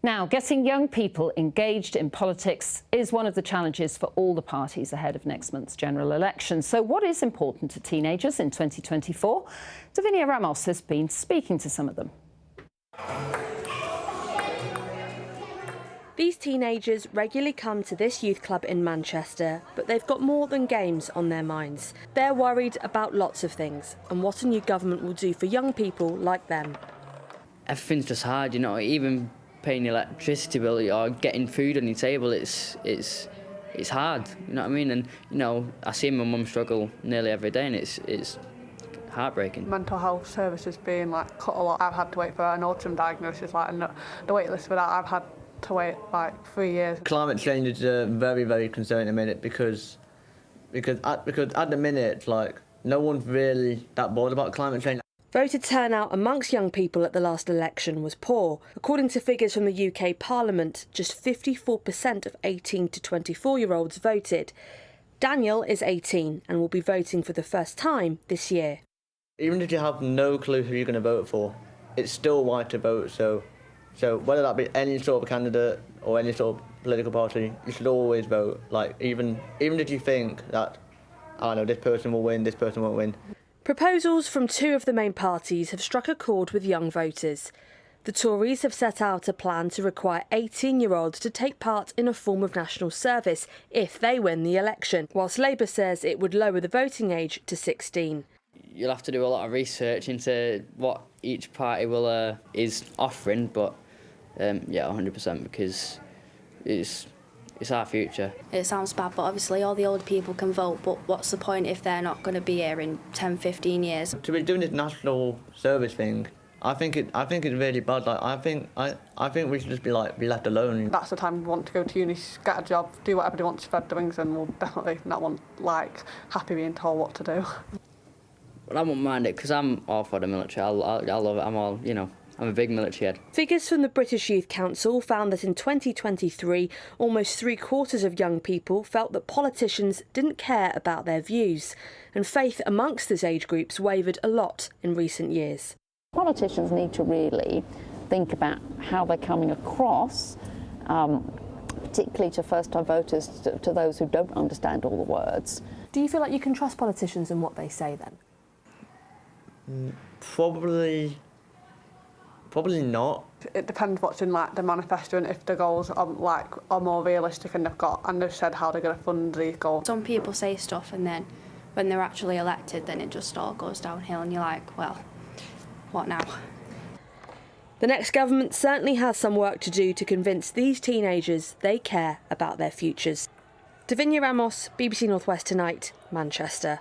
Now, getting young people engaged in politics is one of the challenges for all the parties ahead of next month's general election. So what is important to teenagers in 2024? Davinia Ramos has been speaking to some of them. These teenagers regularly come to this youth club in Manchester, but they've got more than games on their minds. They're worried about lots of things and what a new government will do for young people like them. Everything's just hard, you know, even paying your electricity bill or getting food on your table, it's hard, you know what I mean? And, you know, I see my mum struggle nearly every day and it's heartbreaking. Mental health services being cut a lot. I've had to wait for an autism diagnosis, and the wait list for that I've had to wait 3 years. Climate change is very, very concerning at the minute because at the minute, no one's really that bothered about climate change. Voter turnout amongst young people at the last election was poor. According to figures from the UK Parliament, just 54% of 18 to 24-year-olds voted. Daniel is 18 and will be voting for the first time this year. Even if you have no clue who you're going to vote for, it's still right to vote. So whether that be any sort of candidate or any sort of political party, you should always vote. Even if you think that, I don't know, this person will win, this person won't win. Proposals from two of the main parties have struck a chord with young voters. The Tories have set out a plan to require 18-year-olds to take part in a form of national service if they win the election, whilst Labour says it would lower the voting age to 16. You'll have to do a lot of research into what each party is offering, but yeah, 100%, because it's our future. It sounds bad, but obviously all the older people can vote, but what's the point if they're not going to be here in 10, 15 years? To be doing this national service thing, I think it's really bad. I think we should just be left alone. That's the time we want to go to uni, get a job, do whatever they want to spread the wings, and we'll definitely not want happy being told what to do. But I won't mind it because I'm all for the military. I love it. I'm all, you know, I'm a big military head. Figures from the British Youth Council found that in 2023, almost 3/4 of young people felt that politicians didn't care about their views, and faith amongst this age group's wavered a lot in recent years. Politicians need to really think about how they're coming across, particularly to first-time voters, to those who don't understand all the words. Do you feel like you can trust politicians and what they say then? Probably not. It depends what's in the manifesto and if the goals are more realistic and they've said how they're going to fund these goals. Some people say stuff and then when they're actually elected, then it just all goes downhill and you're like, well, what now? The next government certainly has some work to do to convince these teenagers they care about their futures. Davinia Ramos, BBC North West Tonight, Manchester.